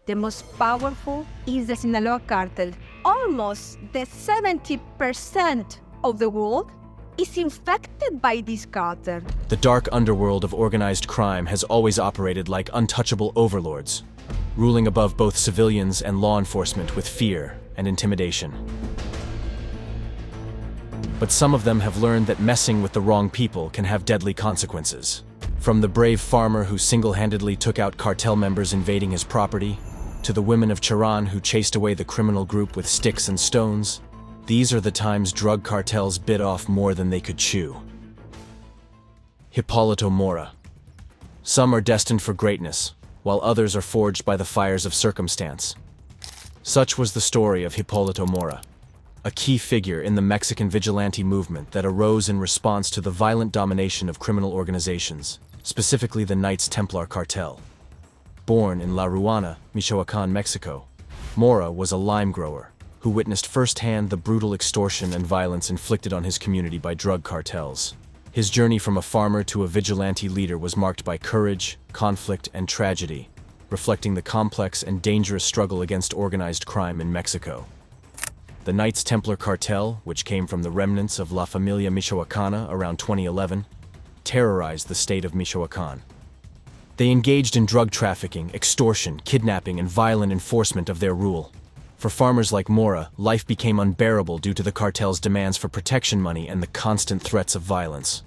The most powerful is the Sinaloa cartel. Almost the 70% of the world is infected by this cartel. The dark underworld of organized crime has always operated like untouchable overlords, ruling above both civilians and law enforcement with fear and intimidation. But some of them have learned that messing with the wrong people can have deadly consequences. From the brave farmer who single-handedly took out cartel members invading his property, to the women of Cheran who chased away the criminal group with sticks and stones, these are the times drug cartels bit off more than they could chew. Hipolito Mora. Some are destined for greatness, while others are forged by the fires of circumstance. Such was the story of Hipolito Mora, a key figure in the Mexican vigilante movement that arose in response to the violent domination of criminal organizations, specifically the Knights Templar cartel. Born in La Ruana, Michoacán, Mexico, Mora was a lime grower who witnessed firsthand the brutal extortion and violence inflicted on his community by drug cartels. His journey from a farmer to a vigilante leader was marked by courage, conflict, and tragedy, reflecting the complex and dangerous struggle against organized crime in Mexico. The Knights Templar cartel, which came from the remnants of La Familia Michoacana around 2011, terrorized the state of Michoacán. They engaged in drug trafficking, extortion, kidnapping, and violent enforcement of their rule. For farmers like Mora, life became unbearable due to the cartel's demands for protection money and the constant threats of violence.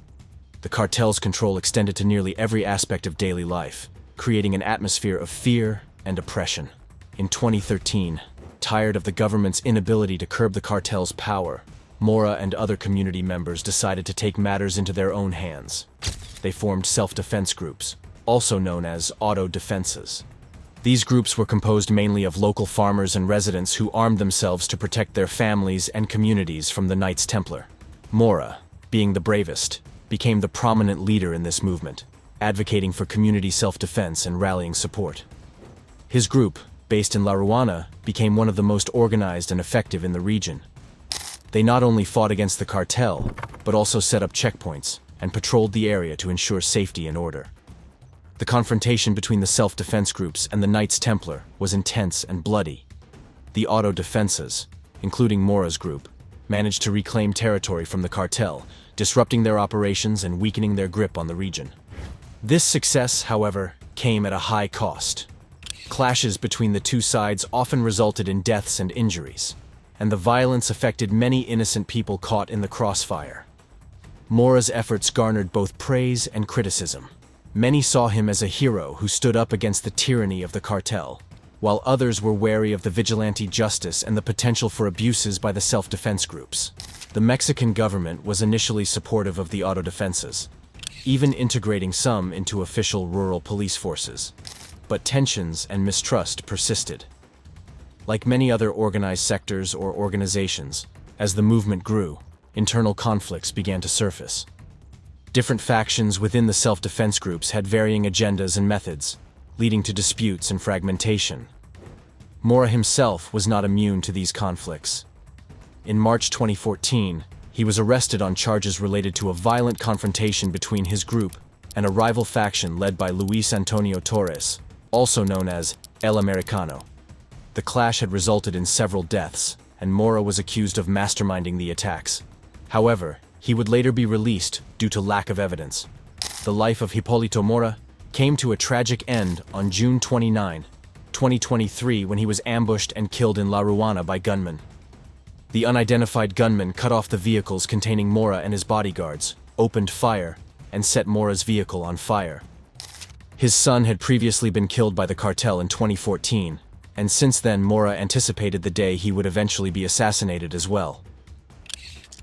The cartel's control extended to nearly every aspect of daily life, creating an atmosphere of fear and oppression. In 2013, tired of the government's inability to curb the cartel's power, Mora and other community members decided to take matters into their own hands. They formed self-defense groups, also known as auto defenses. These groups were composed mainly of local farmers and residents who armed themselves to protect their families and communities from the Knights Templar. Mora, being the bravest, became the prominent leader in this movement, advocating for community self-defense and rallying support. His group, based in La Ruana, became one of the most organized and effective in the region. They not only fought against the cartel, but also set up checkpoints and patrolled the area to ensure safety and order. The confrontation between the self-defense groups and the Knights Templar was intense and bloody. The auto defenses, including Mora's group, managed to reclaim territory from the cartel, disrupting their operations and weakening their grip on the region. This success, however, came at a high cost. Clashes between the two sides often resulted in deaths and injuries, and the violence affected many innocent people caught in the crossfire. Mora's efforts garnered both praise and criticism. Many saw him as a hero who stood up against the tyranny of the cartel, while others were wary of the vigilante justice and the potential for abuses by the self-defense groups. The Mexican government was initially supportive of the auto defenses, even integrating some into official rural police forces. But tensions and mistrust persisted. Like many other organized sectors or organizations, as the movement grew, internal conflicts began to surface. Different factions within the self-defense groups had varying agendas and methods, leading to disputes and fragmentation. Mora himself was not immune to these conflicts. In March 2014, he was arrested on charges related to a violent confrontation between his group and a rival faction led by Luis Antonio Torres, also known as El Americano. The clash had resulted in several deaths, and Mora was accused of masterminding the attacks. However, he would later be released due to lack of evidence. The life of Hipolito Mora came to a tragic end on June 29, 2023, when he was ambushed and killed in La Ruana by gunmen. The unidentified gunmen cut off the vehicles containing Mora and his bodyguards, opened fire, and set Mora's vehicle on fire. His son had previously been killed by the cartel in 2014, and since then Mora anticipated the day he would eventually be assassinated as well.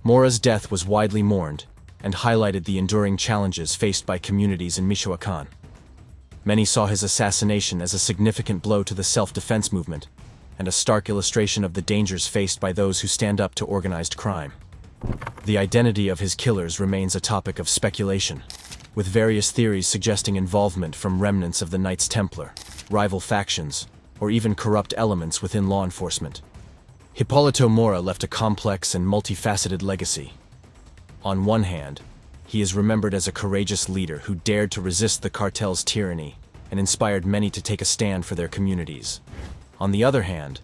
Mora's death was widely mourned and highlighted the enduring challenges faced by communities in Michoacán. Many saw his assassination as a significant blow to the self-defense movement and a stark illustration of the dangers faced by those who stand up to organized crime. The identity of his killers remains a topic of speculation, with various theories suggesting involvement from remnants of the Knights Templar, rival factions, or even corrupt elements within law enforcement. Hipolito Mora left a complex and multifaceted legacy. On one hand, he is remembered as a courageous leader who dared to resist the cartel's tyranny and inspired many to take a stand for their communities. On the other hand,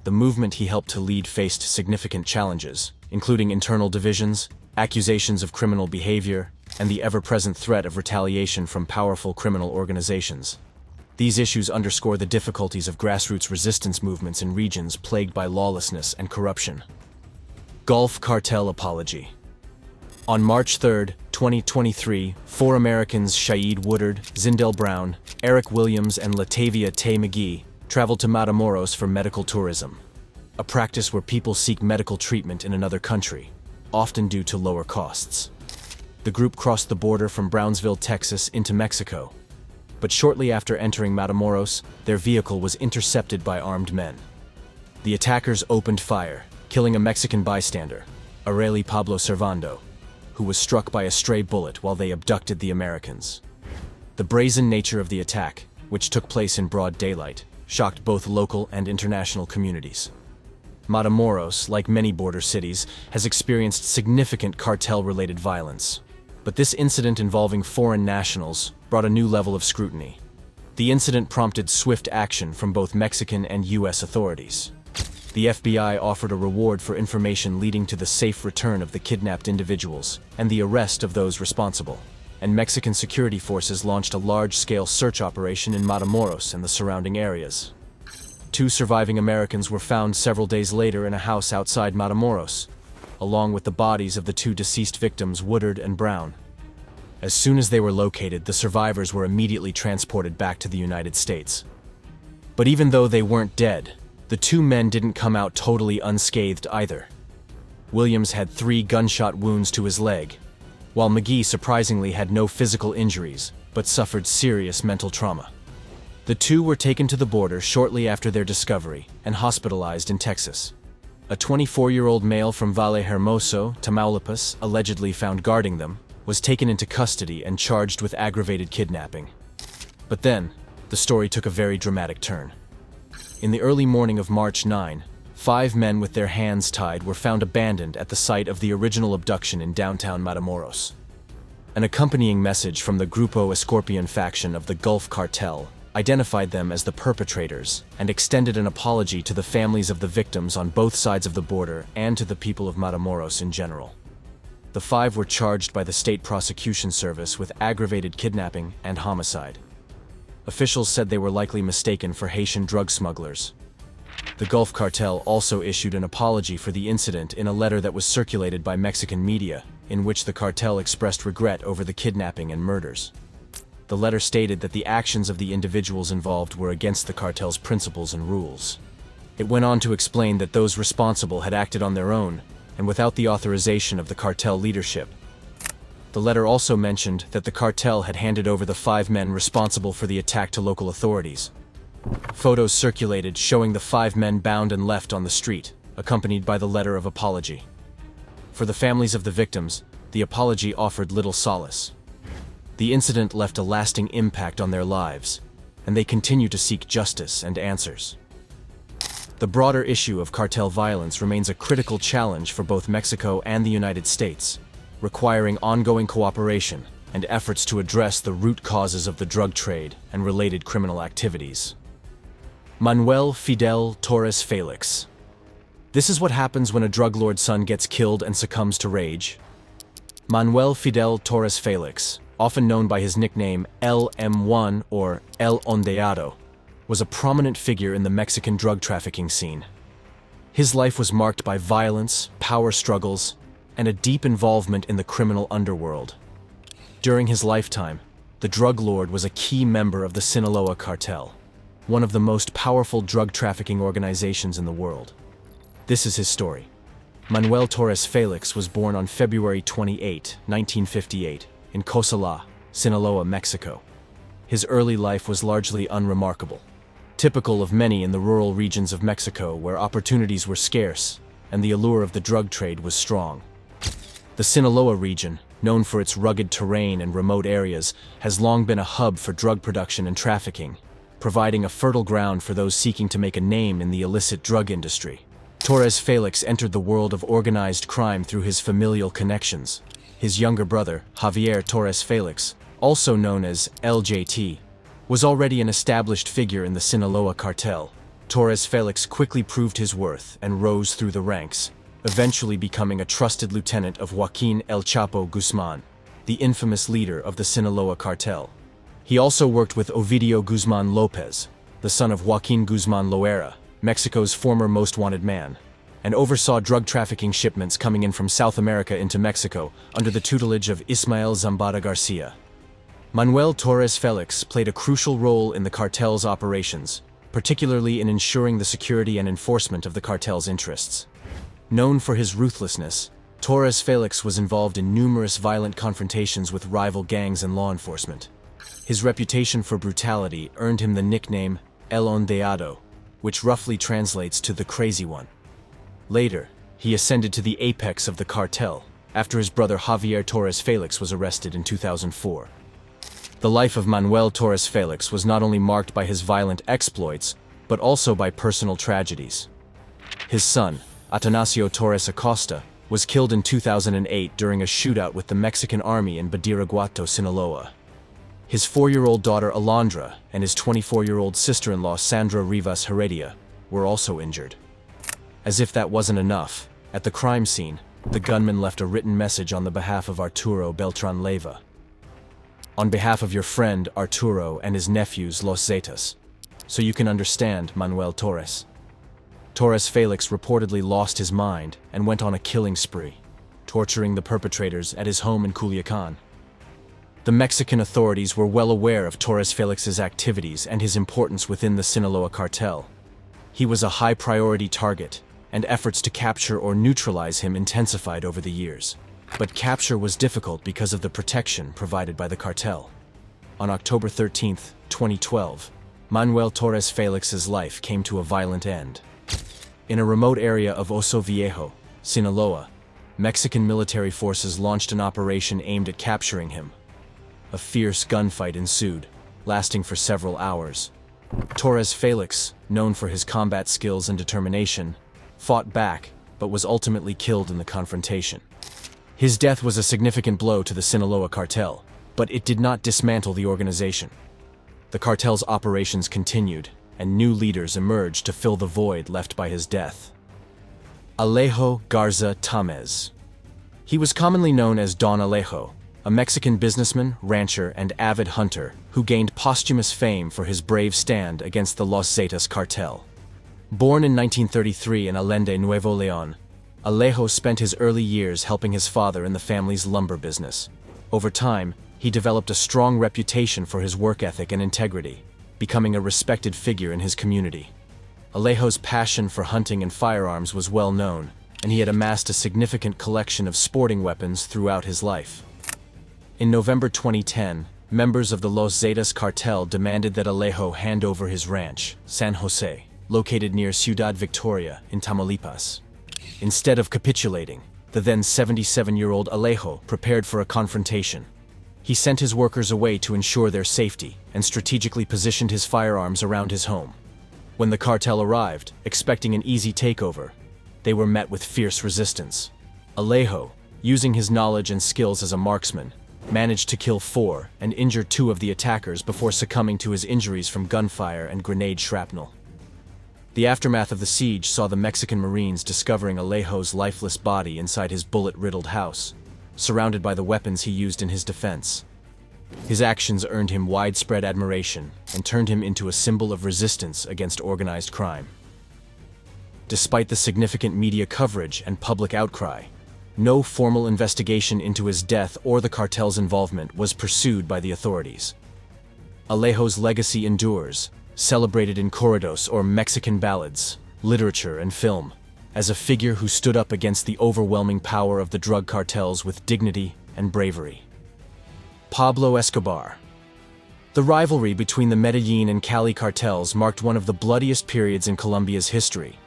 the movement he helped to lead faced significant challenges, including internal divisions, accusations of criminal behavior, and the ever-present threat of retaliation from powerful criminal organizations. These issues underscore the difficulties of grassroots resistance movements in regions plagued by lawlessness and corruption. Gulf Cartel Apology. On March 3, 2023, 4 Americans, Shaid Woodard, Zindell Brown, Eric Williams, and Latavia Tay McGee, traveled to Matamoros for medical tourism, a practice where people seek medical treatment in another country, often due to lower costs. The group crossed the border from Brownsville, Texas, into Mexico, but shortly after entering Matamoros, their vehicle was intercepted by armed men. The attackers opened fire, killing a Mexican bystander, Areli Pablo Servando, who was struck by a stray bullet while they abducted the Americans. The brazen nature of the attack, which took place in broad daylight, shocked both local and international communities. Matamoros, like many border cities, has experienced significant cartel-related violence. But this incident involving foreign nationals brought a new level of scrutiny. The incident prompted swift action from both Mexican and U.S. authorities. The FBI offered a reward for information leading to the safe return of the kidnapped individuals and the arrest of those responsible. And Mexican security forces launched a large-scale search operation in Matamoros and the surrounding areas. 2 surviving Americans were found several days later in a house outside Matamoros, along with the bodies of the 2 deceased victims, Woodard and Brown. As soon as they were located, the survivors were immediately transported back to the United States. But even though they weren't dead, the 2 men didn't come out totally unscathed either. Williams had 3 gunshot wounds to his leg, while McGee surprisingly had no physical injuries, but suffered serious mental trauma. The 2 were taken to the border shortly after their discovery and hospitalized in Texas. A 24-year-old male from Valle Hermoso, Tamaulipas, allegedly found guarding them, was taken into custody and charged with aggravated kidnapping. But then, the story took a very dramatic turn. In the early morning of March 9, 5 men with their hands tied were found abandoned at the site of the original abduction in downtown Matamoros. An accompanying message from the Grupo Escorpion faction of the Gulf Cartel identified them as the perpetrators and extended an apology to the families of the victims on both sides of the border and to the people of Matamoros in general. The 5 were charged by the State Prosecution Service with aggravated kidnapping and homicide. Officials said they were likely mistaken for Haitian drug smugglers. The Gulf Cartel also issued an apology for the incident in a letter that was circulated by Mexican media, in which the cartel expressed regret over the kidnapping and murders. The letter stated that the actions of the individuals involved were against the cartel's principles and rules. It went on to explain that those responsible had acted on their own and without the authorization of the cartel leadership. The letter also mentioned that the cartel had handed over the 5 men responsible for the attack to local authorities. Photos circulated showing the 5 men bound and left on the street, accompanied by the letter of apology. For the families of the victims, the apology offered little solace. The incident left a lasting impact on their lives, and they continue to seek justice and answers. The broader issue of cartel violence remains a critical challenge for both Mexico and the United States, requiring ongoing cooperation and efforts to address the root causes of the drug trade and related criminal activities. Manuel Fidel Torres Felix. This is what happens when a drug lord's son gets killed and succumbs to rage. Manuel Fidel Torres Felix, often known by his nickname El M1 or El Ondeado, was a prominent figure in the Mexican drug trafficking scene. His life was marked by violence, power struggles, and a deep involvement in the criminal underworld. During his lifetime, the drug lord was a key member of the Sinaloa Cartel, one of the most powerful drug trafficking organizations in the world. This is his story. Manuel Torres Felix was born on February 28, 1958, in Cosala, Sinaloa, Mexico. His early life was largely unremarkable, typical of many in the rural regions of Mexico where opportunities were scarce and the allure of the drug trade was strong. The Sinaloa region, known for its rugged terrain and remote areas, has long been a hub for drug production and trafficking, providing a fertile ground for those seeking to make a name in the illicit drug industry. Torres Felix entered the world of organized crime through his familial connections. His younger brother, Javier Torres Felix, also known as LJT, was already an established figure in the Sinaloa cartel, Torres Felix quickly proved his worth and rose through the ranks, eventually becoming a trusted lieutenant of Joaquin El Chapo Guzman, the infamous leader of the Sinaloa cartel. He also worked with Ovidio Guzman Lopez, the son of Joaquin Guzman Loera, Mexico's former most wanted man, and oversaw drug trafficking shipments coming in from South America into Mexico under the tutelage of Ismael Zambada Garcia. Manuel Torres Felix played a crucial role in the cartel's operations, particularly in ensuring the security and enforcement of the cartel's interests. Known for his ruthlessness, Torres Felix was involved in numerous violent confrontations with rival gangs and law enforcement. His reputation for brutality earned him the nickname El Ondeado, which roughly translates to the Crazy One. Later, he ascended to the apex of the cartel after his brother Javier Torres Felix was arrested in 2004. The life of Manuel Torres Felix was not only marked by his violent exploits, but also by personal tragedies. His son, Atanasio Torres Acosta, was killed in 2008 during a shootout with the Mexican army in Badiraguato, Sinaloa. His 4-year-old daughter Alondra and his 24-year-old sister-in-law Sandra Rivas Heredia were also injured. As if that wasn't enough, at the crime scene, the gunman left a written message on the behalf of Arturo Beltran Leyva. On behalf of your friend Arturo and his nephews Los Zetas, so you can understand, Manuel Torres. Torres Felix reportedly lost his mind and went on a killing spree, torturing the perpetrators at his home in Culiacan. The Mexican authorities were well aware of Torres Felix's activities and his importance within the Sinaloa cartel. He was a high-priority target, and efforts to capture or neutralize him intensified over the years. But capture was difficult because of the protection provided by the cartel. On October 13, 2012, Manuel Torres Felix's life came to a violent end. In a remote area of Oso Viejo, Sinaloa, Mexican military forces launched an operation aimed at capturing him. A fierce gunfight ensued, lasting for several hours. Torres Felix, known for his combat skills and determination, fought back, but was ultimately killed in the confrontation. His death was a significant blow to the Sinaloa cartel, but it did not dismantle the organization. The cartel's operations continued, and new leaders emerged to fill the void left by his death. Alejo Garza Tamez. He was commonly known as Don Alejo, a Mexican businessman, rancher, and avid hunter who gained posthumous fame for his brave stand against the Los Zetas cartel. Born in 1933 in Allende, Nuevo León, Alejo spent his early years helping his father in the family's lumber business. Over time, he developed a strong reputation for his work ethic and integrity, becoming a respected figure in his community. Alejo's passion for hunting and firearms was well known, and he had amassed a significant collection of sporting weapons throughout his life. In November 2010, members of the Los Zetas cartel demanded that Alejo hand over his ranch, San Jose, located near Ciudad Victoria in Tamaulipas. Instead of capitulating, the then 77-year-old Alejo prepared for a confrontation. He sent his workers away to ensure their safety and strategically positioned his firearms around his home. When the cartel arrived, expecting an easy takeover, they were met with fierce resistance. Alejo, using his knowledge and skills as a marksman, managed to kill 4 and injure 2 of the attackers before succumbing to his injuries from gunfire and grenade shrapnel. The aftermath of the siege saw the Mexican Marines discovering Alejo's lifeless body inside his bullet-riddled house, surrounded by the weapons he used in his defense. His actions earned him widespread admiration and turned him into a symbol of resistance against organized crime. Despite the significant media coverage and public outcry, no formal investigation into his death or the cartel's involvement was pursued by the authorities. Alejo's legacy endures, celebrated in corridos or Mexican ballads, literature, and film, as a figure who stood up against the overwhelming power of the drug cartels with dignity and bravery. Pablo Escobar. The rivalry between the Medellin and Cali cartels marked one of the bloodiest periods in Colombia's history.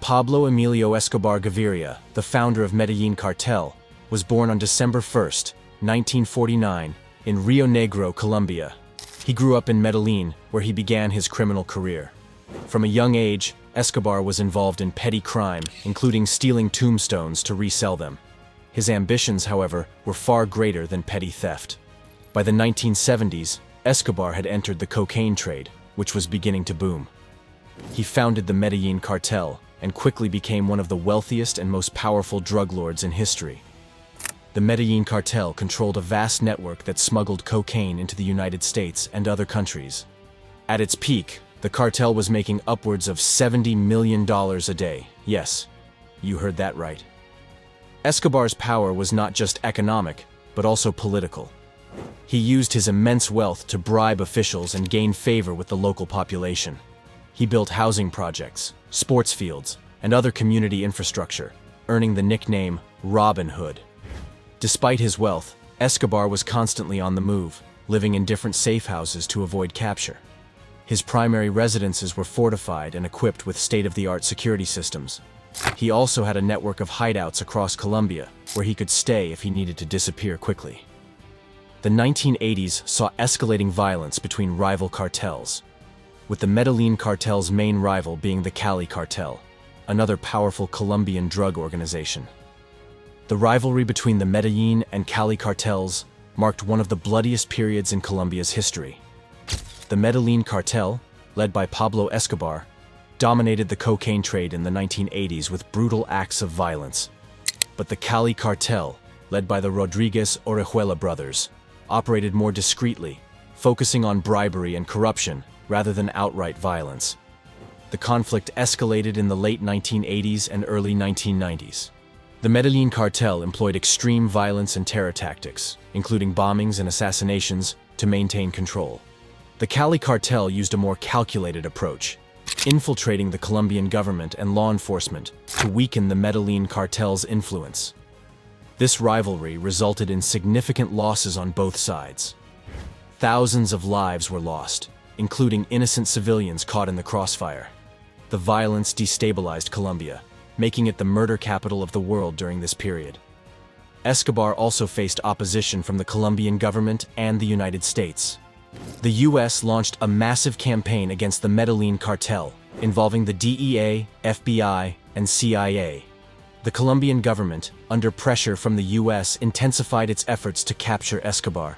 Pablo Emilio Escobar Gaviria, the founder of Medellin Cartel, was born on December 1, 1949, in Rio Negro, Colombia. He grew up in Medellin, where he began his criminal career. From a young age, Escobar was involved in petty crime, including stealing tombstones to resell them. His ambitions, however, were far greater than petty theft. By the 1970s, Escobar had entered the cocaine trade, which was beginning to boom. He founded the Medellin Cartel and quickly became one of the wealthiest and most powerful drug lords in history. The Medellin Cartel controlled a vast network that smuggled cocaine into the United States and other countries. At its peak, the cartel was making upwards of $70 million a day. Yes, you heard that right. Escobar's power was not just economic, but also political. He used his immense wealth to bribe officials and gain favor with the local population. He built housing projects, sports fields, and other community infrastructure, earning the nickname Robin Hood. Despite his wealth, Escobar was constantly on the move, living in different safe houses to avoid capture. His primary residences were fortified and equipped with state-of-the-art security systems. He also had a network of hideouts across Colombia, where he could stay if he needed to disappear quickly. The 1980s saw escalating violence between rival cartels, with the Medellin Cartel's main rival being the Cali Cartel, another powerful Colombian drug organization. The rivalry between the Medellin and Cali cartels marked one of the bloodiest periods in Colombia's history. The Medellin Cartel, led by Pablo Escobar, dominated the cocaine trade in the 1980s with brutal acts of violence. But the Cali Cartel, led by the Rodriguez Orejuela brothers, operated more discreetly, focusing on bribery and corruption rather than outright violence. The conflict escalated in the late 1980s and early 1990s. The Medellin Cartel employed extreme violence and terror tactics, including bombings and assassinations, to maintain control. The Cali Cartel used a more calculated approach, infiltrating the Colombian government and law enforcement to weaken the Medellin Cartel's influence. This rivalry resulted in significant losses on both sides. Thousands of lives were lost, including innocent civilians caught in the crossfire. The violence destabilized Colombia, making it the murder capital of the world during this period. Escobar also faced opposition from the Colombian government and the United States. The U.S. launched a massive campaign against the Medellin Cartel, involving the DEA, FBI, and CIA. The Colombian government, under pressure from the U.S., intensified its efforts to capture Escobar.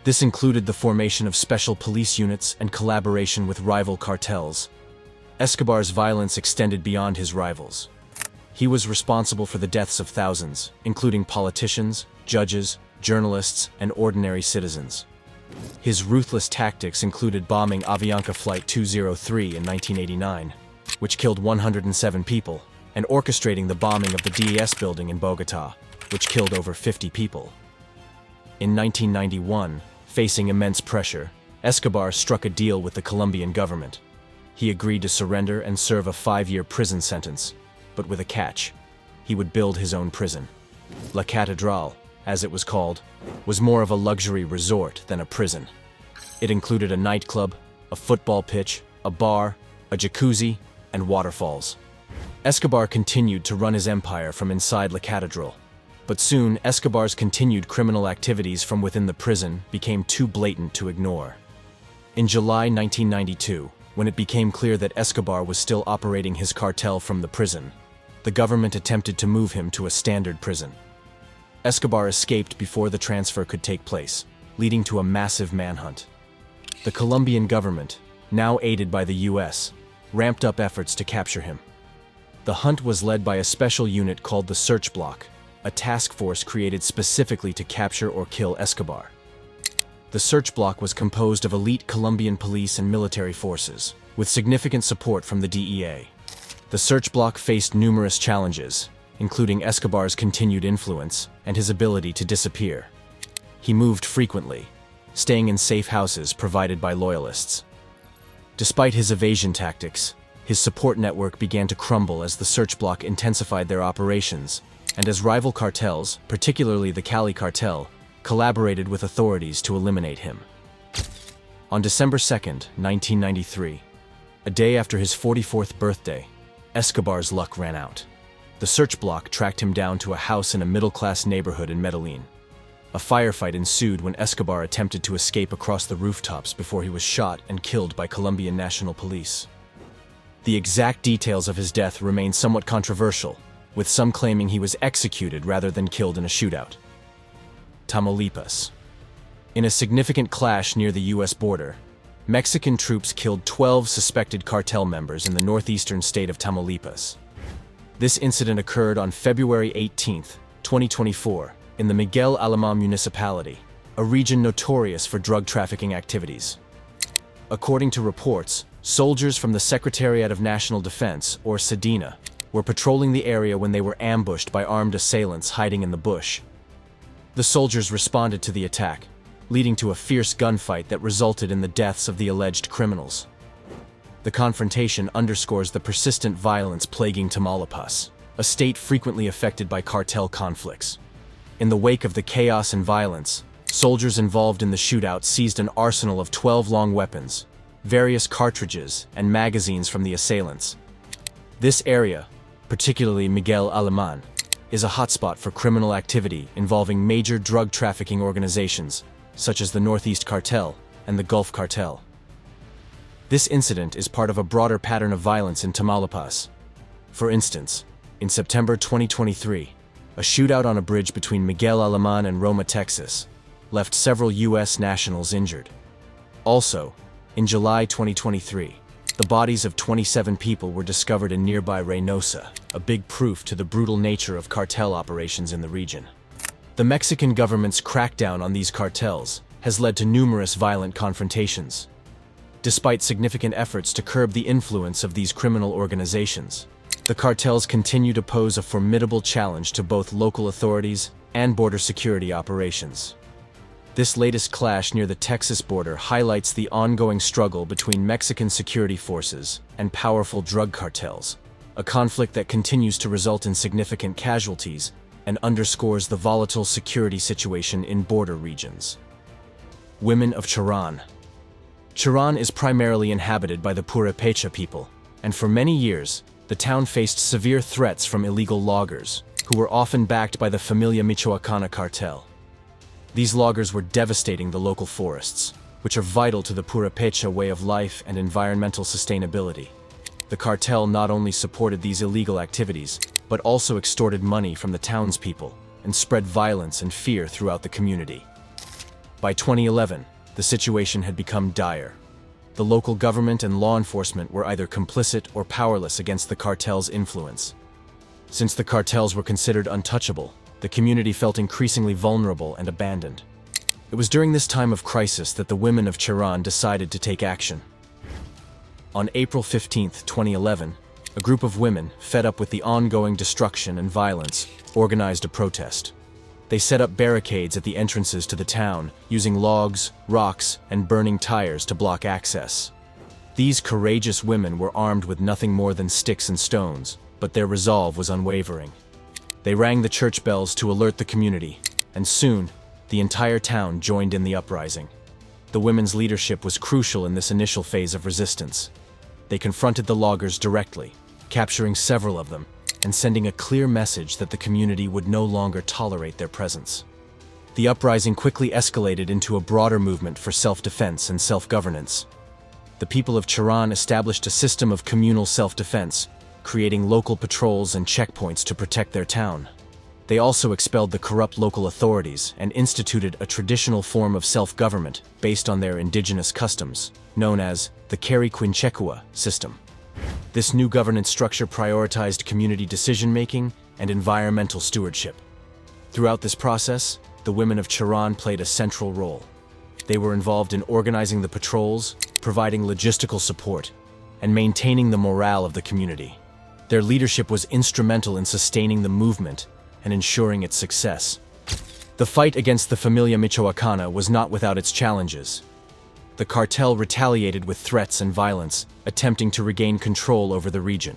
This included the formation of special police units and collaboration with rival cartels. Escobar's violence extended beyond his rivals. He was responsible for the deaths of thousands, including politicians, judges, journalists, and ordinary citizens. His ruthless tactics included bombing Avianca Flight 203 in 1989, which killed 107 people, and orchestrating the bombing of the DES building in Bogotá, which killed over 50 people. In 1991, facing immense pressure, Escobar struck a deal with the Colombian government. He agreed to surrender and serve a 5-year prison sentence, but with a catch. He would build his own prison. La Catedral, as it was called, was more of a luxury resort than a prison. It included a nightclub, a football pitch, a bar, a jacuzzi, and waterfalls. Escobar continued to run his empire from inside La Catedral, but soon Escobar's continued criminal activities from within the prison became too blatant to ignore. In July 1992, when it became clear that Escobar was still operating his cartel from the prison, the government attempted to move him to a standard prison. Escobar escaped before the transfer could take place, leading to a massive manhunt. The Colombian government, now aided by the U.S., ramped up efforts to capture him. The hunt was led by a special unit called the Search Block, a task force created specifically to capture or kill Escobar. The Search Block was composed of elite Colombian police and military forces, with significant support from the DEA. The Search Block faced numerous challenges, including Escobar's continued influence and his ability to disappear. He moved frequently, staying in safe houses provided by loyalists. Despite his evasion tactics, his support network began to crumble as the Search Block intensified their operations, and as rival cartels, particularly the Cali Cartel, collaborated with authorities to eliminate him. On December 2, 1993, a day after his 44th birthday, Escobar's luck ran out. The Search Block tracked him down to a house in a middle-class neighborhood in Medellin. A firefight ensued when Escobar attempted to escape across the rooftops before he was shot and killed by Colombian National Police. The exact details of his death remain somewhat controversial, with some claiming he was executed rather than killed in a shootout. Tamaulipas. In a significant clash near the U.S. border, Mexican troops killed 12 suspected cartel members in the northeastern state of Tamaulipas. This incident occurred on February 18, 2024, in the Miguel Alemán municipality, a region notorious for drug trafficking activities. According to reports, soldiers from the Secretariat of National Defense, or SEDENA, were patrolling the area when they were ambushed by armed assailants hiding in the bush. The soldiers responded to the attack, leading to a fierce gunfight that resulted in the deaths of the alleged criminals. The confrontation underscores the persistent violence plaguing Tamaulipas, a state frequently affected by cartel conflicts. In the wake of the chaos and violence, soldiers involved in the shootout seized an arsenal of 12 long weapons, various cartridges, and magazines from the assailants. This area, particularly Miguel Alemán, is a hotspot for criminal activity involving major drug trafficking organizations, such as the Northeast Cartel and the Gulf Cartel. This incident is part of a broader pattern of violence in Tamaulipas. For instance, in September 2023, a shootout on a bridge between Miguel Alemán and Roma, Texas, left several U.S. nationals injured. Also, in July 2023, the bodies of 27 people were discovered in nearby Reynosa, a big proof to the brutal nature of cartel operations in the region. The Mexican government's crackdown on these cartels has led to numerous violent confrontations. Despite significant efforts to curb the influence of these criminal organizations, the cartels continue to pose a formidable challenge to both local authorities and border security operations. This latest clash near the Texas border highlights the ongoing struggle between Mexican security forces and powerful drug cartels, a conflict that continues to result in significant casualties and underscores the volatile security situation in border regions. Women of Cheran. Cheran is primarily inhabited by the Purepecha people, and for many years, the town faced severe threats from illegal loggers, who were often backed by the Familia Michoacana cartel. These loggers were devastating the local forests, which are vital to the Purepecha way of life and environmental sustainability. The cartel not only supported these illegal activities, but also extorted money from the townspeople and spread violence and fear throughout the community. By 2011, the situation had become dire. The local government and law enforcement were either complicit or powerless against the cartel's influence. Since the cartels were considered untouchable, the community felt increasingly vulnerable and abandoned. It was during this time of crisis that the women of Cheran decided to take action. On April 15, 2011, a group of women, fed up with the ongoing destruction and violence, organized a protest. They set up barricades at the entrances to the town, using logs, rocks, and burning tires to block access. These courageous women were armed with nothing more than sticks and stones, but their resolve was unwavering. They rang the church bells to alert the community, and soon, the entire town joined in the uprising. The women's leadership was crucial in this initial phase of resistance. They confronted the loggers directly, capturing several of them, and sending a clear message that the community would no longer tolerate their presence. The uprising quickly escalated into a broader movement for self-defense and self-governance. The people of Cheran established a system of communal self-defense, creating local patrols and checkpoints to protect their town. They also expelled the corrupt local authorities and instituted a traditional form of self-government based on their indigenous customs, known as the Quinchecua system. This new governance structure prioritized community decision-making and environmental stewardship. Throughout this process, the women of Cheran played a central role. They were involved in organizing the patrols, providing logistical support, and maintaining the morale of the community. Their leadership was instrumental in sustaining the movement and ensuring its success. The fight against the Familia Michoacana was not without its challenges. The cartel retaliated with threats and violence, attempting to regain control over the region.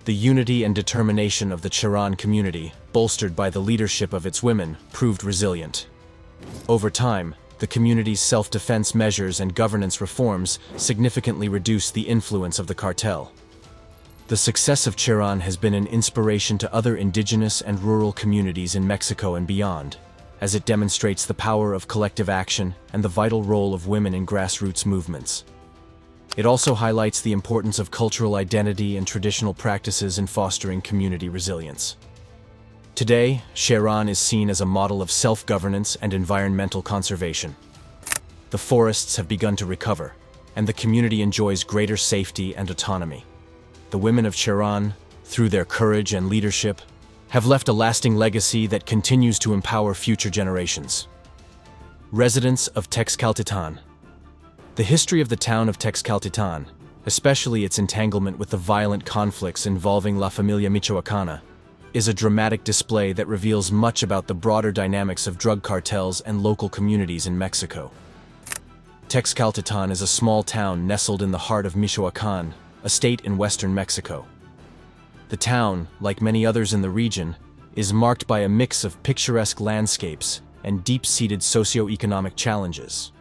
The unity and determination of the Cheran community, bolstered by the leadership of its women, proved resilient. Over time, the community's self-defense measures and governance reforms significantly reduced the influence of the cartel. The success of Cheran has been an inspiration to other indigenous and rural communities in Mexico and beyond, as it demonstrates the power of collective action and the vital role of women in grassroots movements. It also highlights the importance of cultural identity and traditional practices in fostering community resilience. Today, Cheran is seen as a model of self-governance and environmental conservation. The forests have begun to recover, and the community enjoys greater safety and autonomy. The women of Cheran, through their courage and leadership, have left a lasting legacy that continues to empower future generations. Residents of Texcaltitan. The history of the town of Texcaltitan, especially its entanglement with the violent conflicts involving La Familia Michoacana, is a dramatic display that reveals much about the broader dynamics of drug cartels and local communities in Mexico. Texcaltitan is a small town nestled in the heart of Michoacan, a state in western Mexico. The town, like many others in the region, is marked by a mix of picturesque landscapes and deep-seated socio-economic challenges.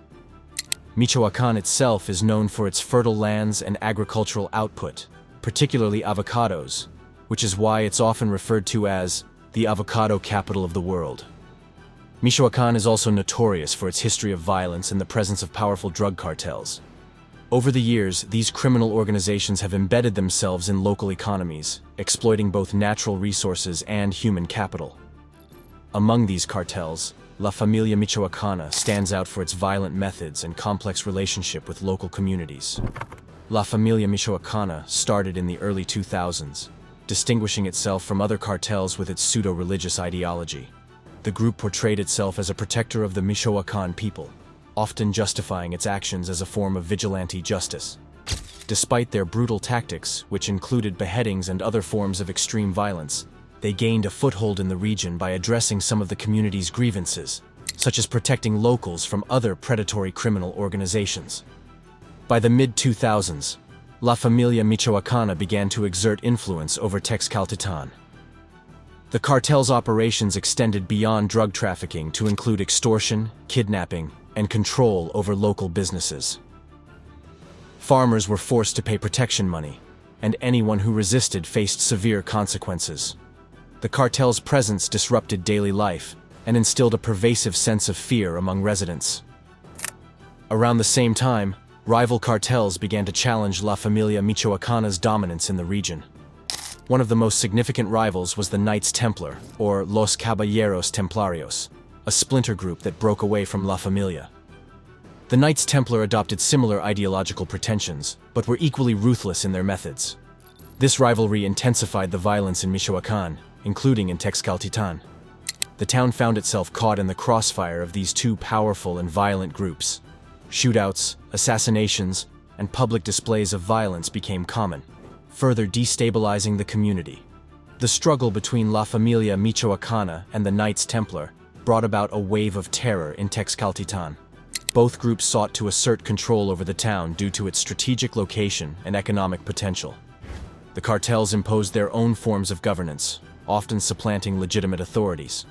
Michoacan itself is known for its fertile lands and agricultural output, particularly avocados, which is why it's often referred to as the avocado capital of the world. Michoacan is also notorious for its history of violence and the presence of powerful drug cartels. Over the years, these criminal organizations have embedded themselves in local economies, exploiting both natural resources and human capital. Among these cartels, La Familia Michoacana stands out for its violent methods and complex relationship with local communities. La Familia Michoacana started in the early 2000s, distinguishing itself from other cartels with its pseudo-religious ideology. The group portrayed itself as a protector of the Michoacan people, often justifying its actions as a form of vigilante justice. Despite their brutal tactics, which included beheadings and other forms of extreme violence, they gained a foothold in the region by addressing some of the community's grievances, such as protecting locals from other predatory criminal organizations. By the mid-2000s, La Familia Michoacana began to exert influence over Texcaltitan. The cartel's operations extended beyond drug trafficking to include extortion, kidnapping, and control over local businesses. Farmers were forced to pay protection money, and anyone who resisted faced severe consequences. The cartel's presence disrupted daily life and instilled a pervasive sense of fear among residents. Around the same time, rival cartels began to challenge La Familia Michoacana's dominance in the region. One of the most significant rivals was the Knights Templar, or Los Caballeros Templarios, a splinter group that broke away from La Familia. The Knights Templar adopted similar ideological pretensions, but were equally ruthless in their methods. This rivalry intensified the violence in Michoacan, including in Texcaltitan. The town found itself caught in the crossfire of these two powerful and violent groups. Shootouts, assassinations, and public displays of violence became common, further destabilizing the community. The struggle between La Familia Michoacana and the Knights Templar brought about a wave of terror in Texcaltitan. Both groups sought to assert control over the town due to its strategic location and economic potential. The cartels imposed their own forms of governance, often supplanting legitimate authorities.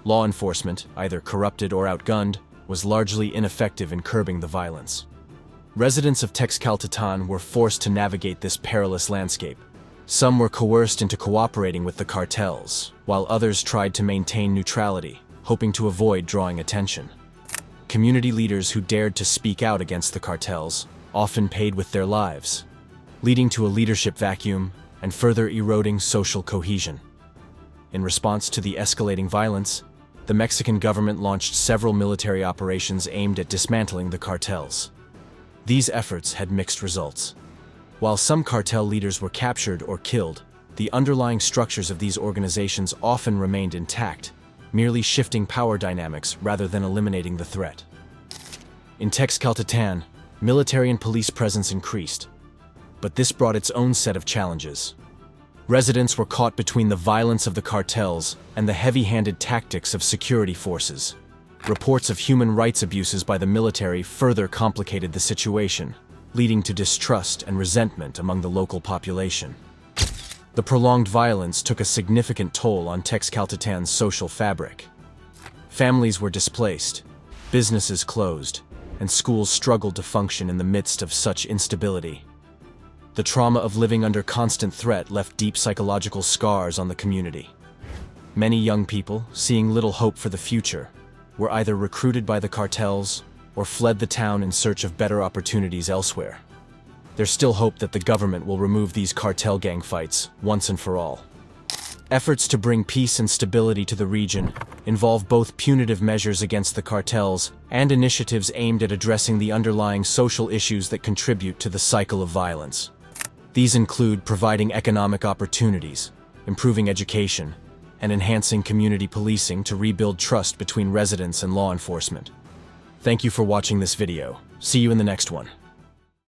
Law enforcement, either corrupted or outgunned, was largely ineffective in curbing the violence. Residents of Texcaltitan were forced to navigate this perilous landscape. Some were coerced into cooperating with the cartels, while others tried to maintain neutrality, hoping to avoid drawing attention. Community leaders who dared to speak out against the cartels often paid with their lives, leading to a leadership vacuum and further eroding social cohesion. In response to the escalating violence, the Mexican government launched several military operations aimed at dismantling the cartels. These efforts had mixed results. While some cartel leaders were captured or killed, the underlying structures of these organizations often remained intact, merely shifting power dynamics rather than eliminating the threat. In Texcaltitan, military and police presence increased, but this brought its own set of challenges. Residents were caught between the violence of the cartels and the heavy-handed tactics of security forces. Reports of human rights abuses by the military further complicated the situation, leading to distrust and resentment among the local population. The prolonged violence took a significant toll on Texcaltitan's social fabric. Families were displaced, businesses closed, and schools struggled to function in the midst of such instability. The trauma of living under constant threat left deep psychological scars on the community. Many young people, seeing little hope for the future, were either recruited by the cartels or fled the town in search of better opportunities elsewhere. There's still hope that the government will remove these cartel gang fights once and for all. Efforts to bring peace and stability to the region involve both punitive measures against the cartels and initiatives aimed at addressing the underlying social issues that contribute to the cycle of violence. These include providing economic opportunities, improving education, and enhancing community policing to rebuild trust between residents and law enforcement. Thank you for watching this video. See you in the next one.